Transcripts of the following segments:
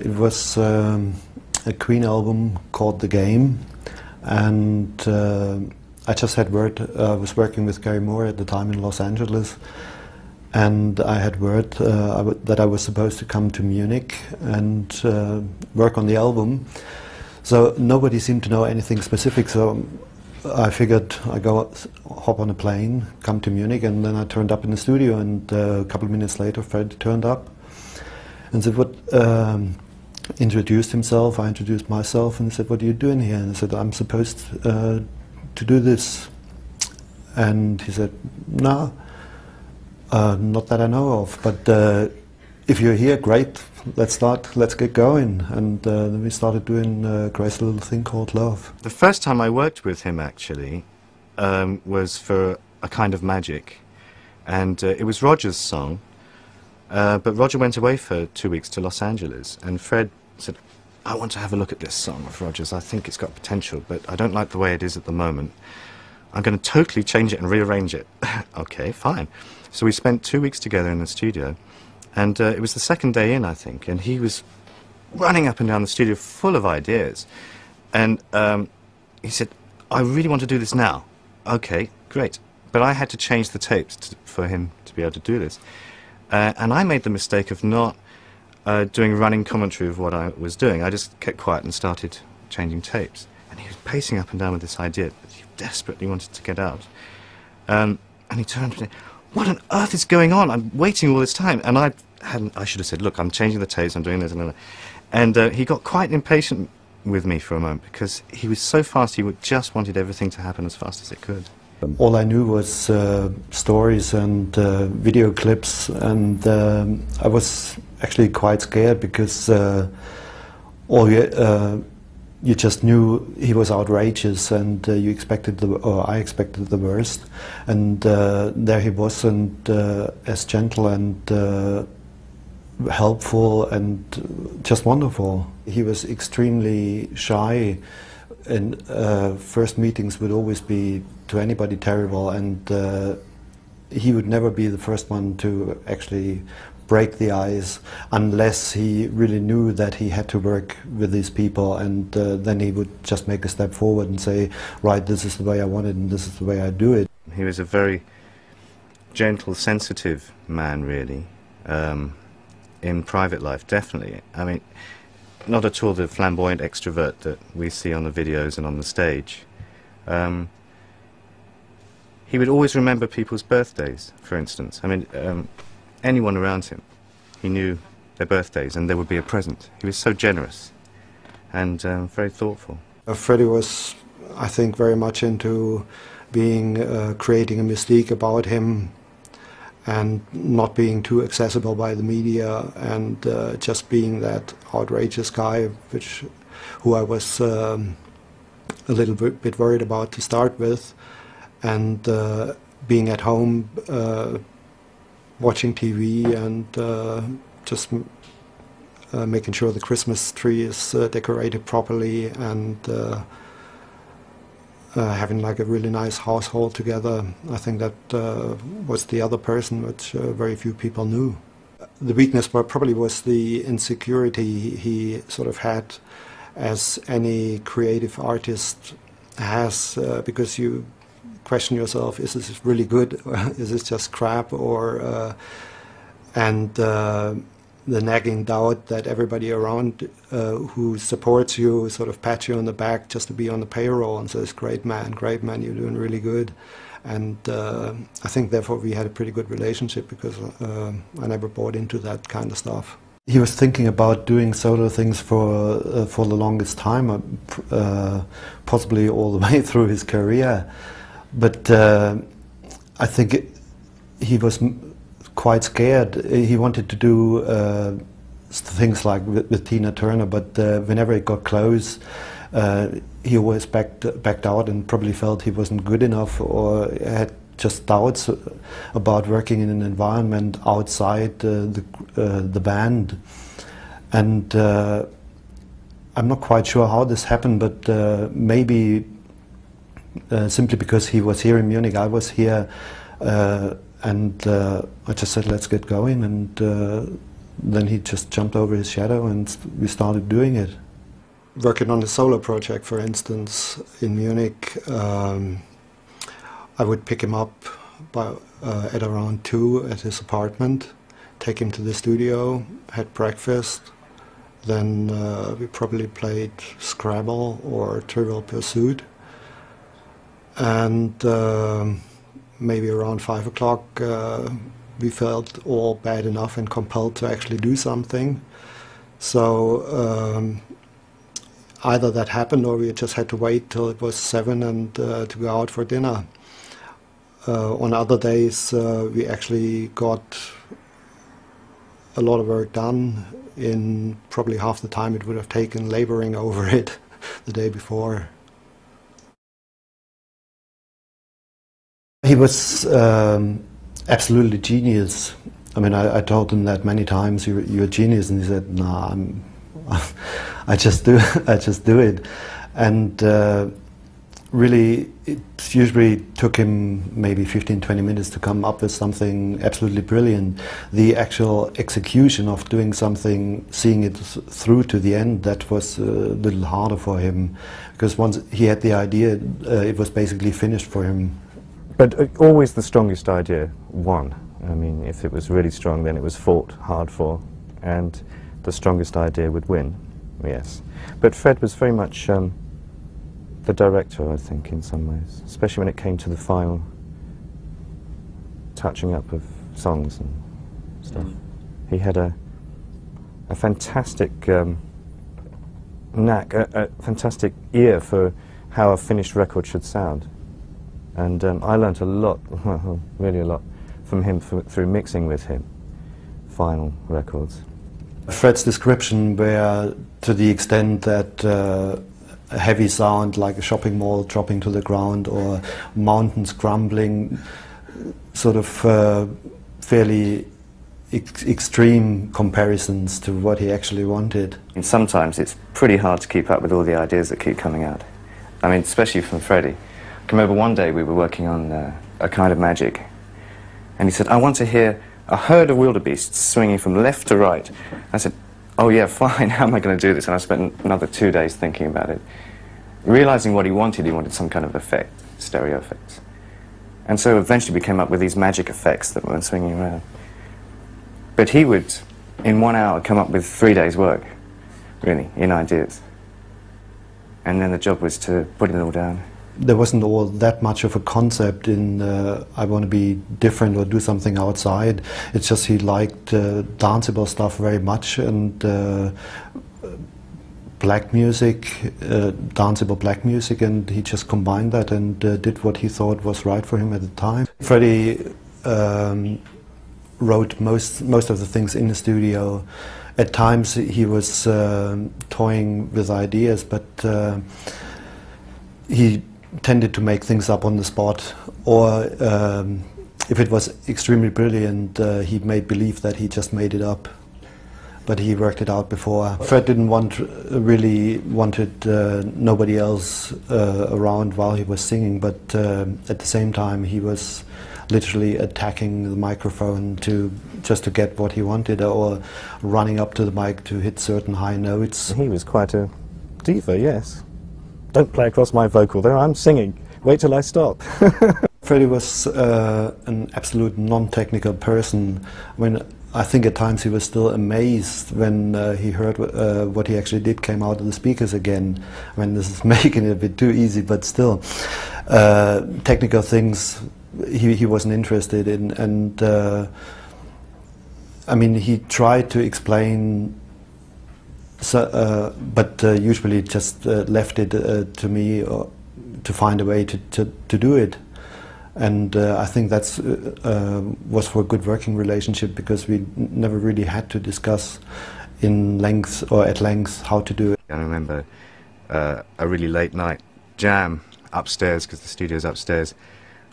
It was a Queen album called The Game, and I just had word. I was working with Gary Moore at the time in Los Angeles, and I had word that I was supposed to come to Munich and work on the album. So nobody seemed to know anything specific, so I figured I'd hop on a plane, come to Munich, and then I turned up in the studio, and a couple of minutes later Fred turned up and said, introduced himself, I introduced myself, and he said, "What are you doing here?" And I said, "I'm supposed to do this." And he said, "No, not that I know of, but if you're here, great, let's get going." And then we started doing a great little thing called Love. The first time I worked with him, actually, was for A Kind of Magic, and it was Roger's song, but Roger went away for 2 weeks to Los Angeles, and Fred said, "I want to have a look at this song of Roger's, I think it's got potential, but I don't like the way it is at the moment. I'm going to totally change it and rearrange it." Okay, fine. So we spent 2 weeks together in the studio, and it was the second day in, I think, and he was running up and down the studio full of ideas. And he said, "I really want to do this now." Okay, great. But I had to change the tapes for him to be able to do this. And I made the mistake of not doing running commentary of what I was doing. I just kept quiet and started changing tapes. And he was pacing up and down with this idea that he desperately wanted to get out. And he turned to me, "What on earth is going on? I'm waiting all this time." And I should have said, "Look, I'm changing the tapes, I'm doing this and that." And he got quite impatient with me for a moment, because he was so fast, he just wanted everything to happen as fast as it could. All I knew was stories and video clips, and I was actually quite scared, because you just knew he was outrageous, and I expected the worst, and there he was, and as gentle and helpful and just wonderful. He was extremely shy, and first meetings would always be, to anybody, terrible, and he would never be the first one to actually break the ice unless he really knew that he had to work with these people, and then he would just make a step forward and say, "Right, this is the way I want it and this is the way I do it." He was a very gentle, sensitive man, really, in private life, definitely. I mean, not at all the flamboyant extrovert that we see on the videos and on the stage. He would always remember people's birthdays, for instance. I mean, anyone around him, he knew their birthdays, and there would be a present. He was so generous and very thoughtful. Freddie was, I think, very much into creating a mystique about him, and not being too accessible by the media, and just being that outrageous guy, who I was a little bit worried about to start with, and being at home watching TV, and just making sure the Christmas tree is decorated properly, and having like a really nice household together. I think that was the other person, which very few people knew. The weakness probably was the insecurity he sort of had, as any creative artist has, because you question yourself, is this really good, or is this just crap, or and the nagging doubt that everybody around who supports you sort of pats you on the back just to be on the payroll and says, great man, you're doing really good." And I think therefore we had a pretty good relationship, because I never bought into that kind of stuff. He was thinking about doing solo things for the longest time, possibly all the way through his career. But I think he was quite scared. He wanted to do things like with Tina Turner, but whenever it got close, he always backed out, and probably felt he wasn't good enough, or had just doubts about working in an environment outside the band. And I'm not quite sure how this happened, but maybe simply because he was here in Munich, I was here, and I just said, let's get going, and then he just jumped over his shadow and we started doing it. Working on a solo project, for instance, in Munich, I would pick him up at around 2 at his apartment, take him to the studio, had breakfast, then we probably played Scrabble or Trivial Pursuit, and maybe around 5 o'clock we felt all bad enough and compelled to actually do something. So either that happened or we just had to wait till it was 7 and to go out for dinner. On other days we actually got a lot of work done in probably half the time it would have taken laboring over it the day before. He was absolutely genius. I mean, I told him that many times, you're a genius, and he said, "Nah, I just do it." And really, it usually took him maybe 15-20 minutes to come up with something absolutely brilliant. The actual execution of doing something, seeing it through to the end, that was a little harder for him, because once he had the idea, it was basically finished for him. But always the strongest idea won. I mean, if it was really strong, then it was fought hard for, and the strongest idea would win, yes. But Fred was very much the director, I think, in some ways, especially when it came to the final touching up of songs and stuff. He had a fantastic knack, a fantastic ear for how a finished record should sound. And I learnt a lot, really a lot, from him through mixing with him, final records. Fred's description were to the extent that a heavy sound like a shopping mall dropping to the ground or mountains crumbling, sort of fairly extreme comparisons to what he actually wanted. And sometimes it's pretty hard to keep up with all the ideas that keep coming out. I mean, especially from Freddie. I can remember one day we were working on A Kind of Magic, and he said, "I want to hear a herd of wildebeests swinging from left to right." I said, "Oh yeah, fine, how am I going to do this?" And I spent another 2 days thinking about it. Realizing what he wanted some kind of effect, stereo effects. And so eventually we came up with these magic effects that were swinging around. But he would, in 1 hour, come up with 3 days' work, really, in ideas. And then the job was to put it all down. There wasn't all that much of a concept in I want to be different or do something outside. It's just he liked danceable stuff very much, and black music, danceable black music, and he just combined that and did what he thought was right for him at the time. Freddie wrote most of the things in the studio. At times he was toying with ideas, but he tended to make things up on the spot, or if it was extremely brilliant, he made believe that he just made it up, but he worked it out before. Fred didn't really wanted nobody else around while he was singing, but at the same time he was literally attacking the microphone just to get what he wanted, or running up to the mic to hit certain high notes. He was quite a diva, yes. Don't play across my vocal there, I'm singing. Wait till I stop. Freddie was an absolute non-technical person. I think at times he was still amazed when he heard what he actually did came out of the speakers again. I mean, this is making it a bit too easy, but still. Technical things he wasn't interested in, and I mean, he tried to explain, but usually just left it to me to find a way to do it. And I think that's was for a good working relationship, because we never really had to discuss in length or at length how to do it. I remember a really late night jam upstairs, because the studio's upstairs,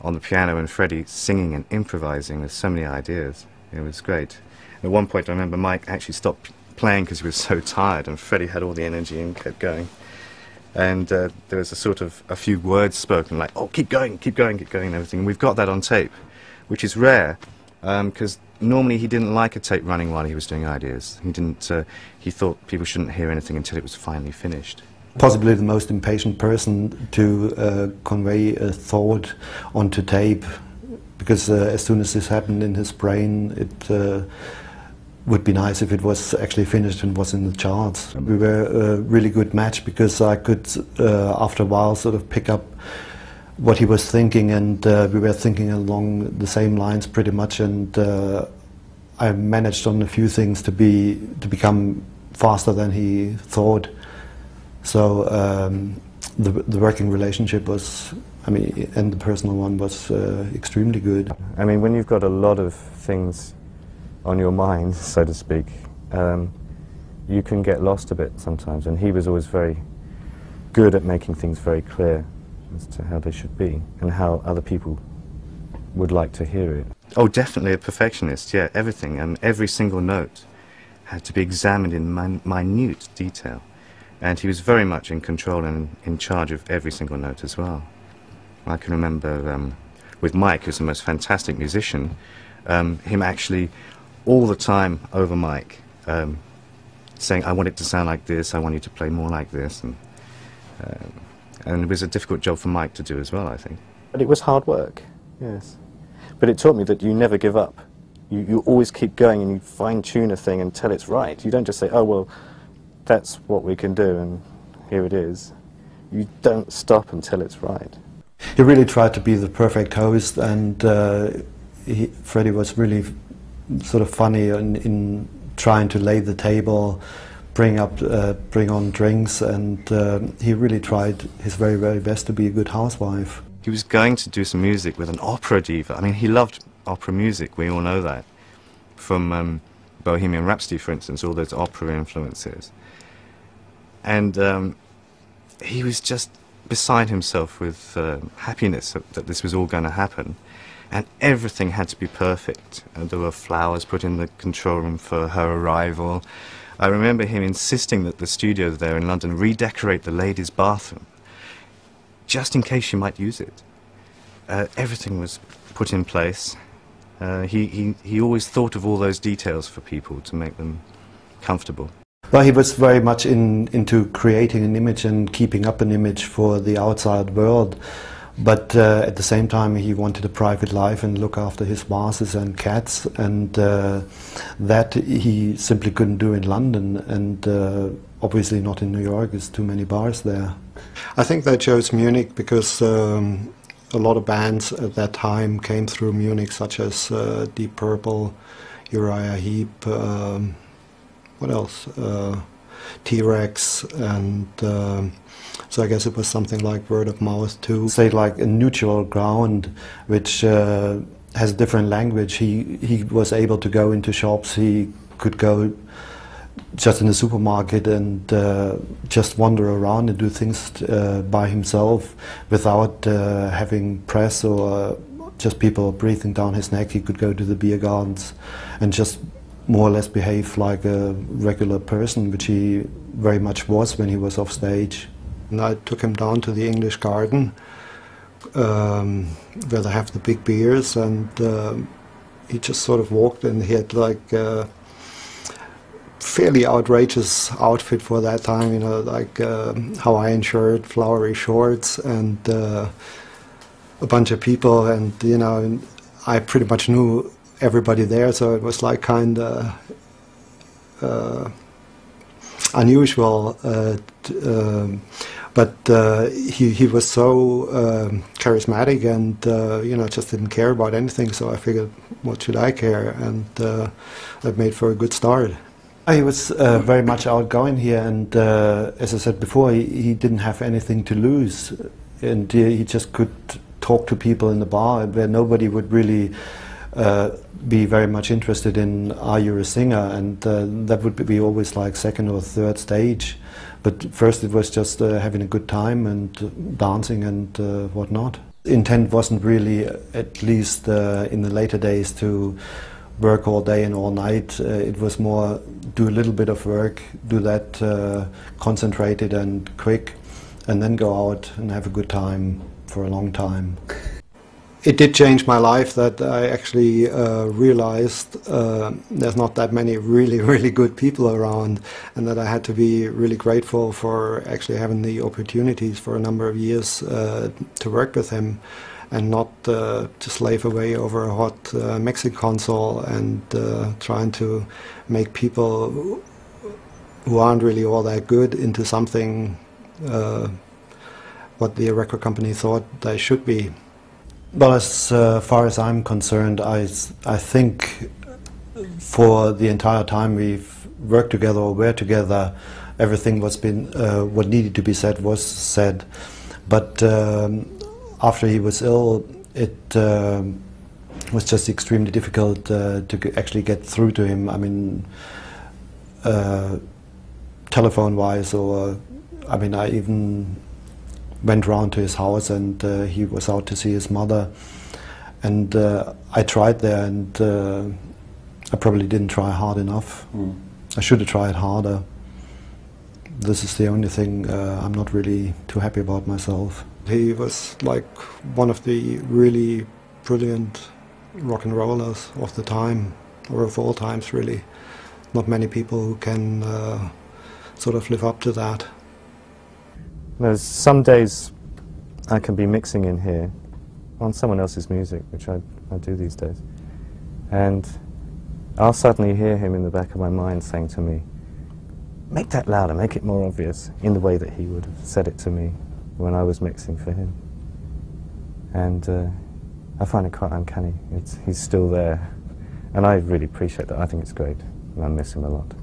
on the piano, and Freddie singing and improvising with so many ideas. It was great. At one point I remember Mike actually stopped playing because he was so tired, and Freddie had all the energy and kept going. And there was a few words spoken, like, "Oh, keep going, keep going, keep going," and everything. And we've got that on tape, which is rare, because normally he didn't like a tape running while he was doing ideas. He didn't. He thought people shouldn't hear anything until it was finally finished. Possibly the most impatient person to convey a thought onto tape, because as soon as this happened in his brain, it would be nice if it was actually finished and was in the charts. We were a really good match, because I could, after a while, sort of pick up what he was thinking, and we were thinking along the same lines pretty much, and I managed on a few things to become faster than he thought. So the working relationship was, I mean, and the personal one was extremely good. I mean, when you've got a lot of things on your mind, so to speak, you can get lost a bit sometimes, and he was always very good at making things very clear as to how they should be and how other people would like to hear it. Oh, definitely a perfectionist, yeah, everything, and every single note had to be examined in minute detail. And he was very much in control and in charge of every single note as well. I can remember with Mike, who's the most fantastic musician, him actually all the time over mic saying, I want it to sound like this, I want you to play more like this. And it was a difficult job for Mike to do as well, I think. But it was hard work, yes. But it taught me that you never give up. You always keep going, and you fine-tune a thing until it's right. You don't just say, oh, well, that's what we can do, and here it is. You don't stop until it's right. He really tried to be the perfect host, and Freddie was really sort of funny in trying to lay the table, bring on drinks, and he really tried his very, very best to be a good housewife. He was going to do some music with an opera diva. I mean, he loved opera music, we all know that. From Bohemian Rhapsody, for instance, all those opera influences. And he was just beside himself with happiness that this was all going to happen. And everything had to be perfect. And there were flowers put in the control room for her arrival. I remember him insisting that the studio there in London redecorate the ladies' bathroom, just in case she might use it. Everything was put in place. He always thought of all those details for people to make them comfortable. Well, he was very much into creating an image and keeping up an image for the outside world. But at the same time, he wanted a private life and look after his vases and cats, and that he simply couldn't do in London, and obviously not in New York. There's too many bars there. I think they chose Munich because a lot of bands at that time came through Munich, such as Deep Purple, Uriah Heep, what else? T-Rex, and so I guess it was something like word of mouth too. Say like a neutral ground, which has a different language. He was able to go into shops. He could go just in the supermarket and just wander around and do things by himself without having press or just people breathing down his neck. He could go to the beer gardens and just more or less behave like a regular person, which he very much was when he was off stage. And I took him down to the English Garden, where they have the big beers, and he just sort of walked, and he had like a fairly outrageous outfit for that time, you know, like Hawaiian shirt, flowery shorts, and a bunch of people, and you know, and I pretty much knew everybody there, so it was like kind of unusual. But he was so charismatic, and you know, just didn't care about anything. So I figured, what should I care? And that made for a good start. He was very much outgoing here, and as I said before, he didn't have anything to lose, and he just could talk to people in the bar where nobody would really be very much interested in, are you a singer? And that would be always like second or third stage. But first it was just having a good time and dancing and whatnot. Intent wasn't really, at least in the later days, to work all day and all night. It was more do a little bit of work, do that concentrated and quick, and then go out and have a good time for a long time. It did change my life, that I actually realized there's not that many really good people around, and that I had to be really grateful for actually having the opportunities for a number of years to work with him, and not to slave away over a hot mixing console and trying to make people who aren't really all that good into something what the record company thought they should be. Well, as far as I'm concerned, I think for the entire time we've worked together or were together, everything what needed to be said was said. But after he was ill, it was just extremely difficult to actually get through to him. I mean, telephone-wise, or I mean, I even went round to his house, and he was out to see his mother, and I tried there, and I probably didn't try hard enough. I should have tried harder. This is the only thing I'm not really too happy about myself. He was like one of the really brilliant rock and rollers of the time, or of all times really. Not many people who can sort of live up to that. There's some days I can be mixing in here on someone else's music, which I do these days, and I'll suddenly hear him in the back of my mind saying to me, "Make that louder, make it more obvious," in the way that he would have said it to me when I was mixing for him. And I find it quite uncanny. He's still there, and I really appreciate that. I think it's great, and I miss him a lot.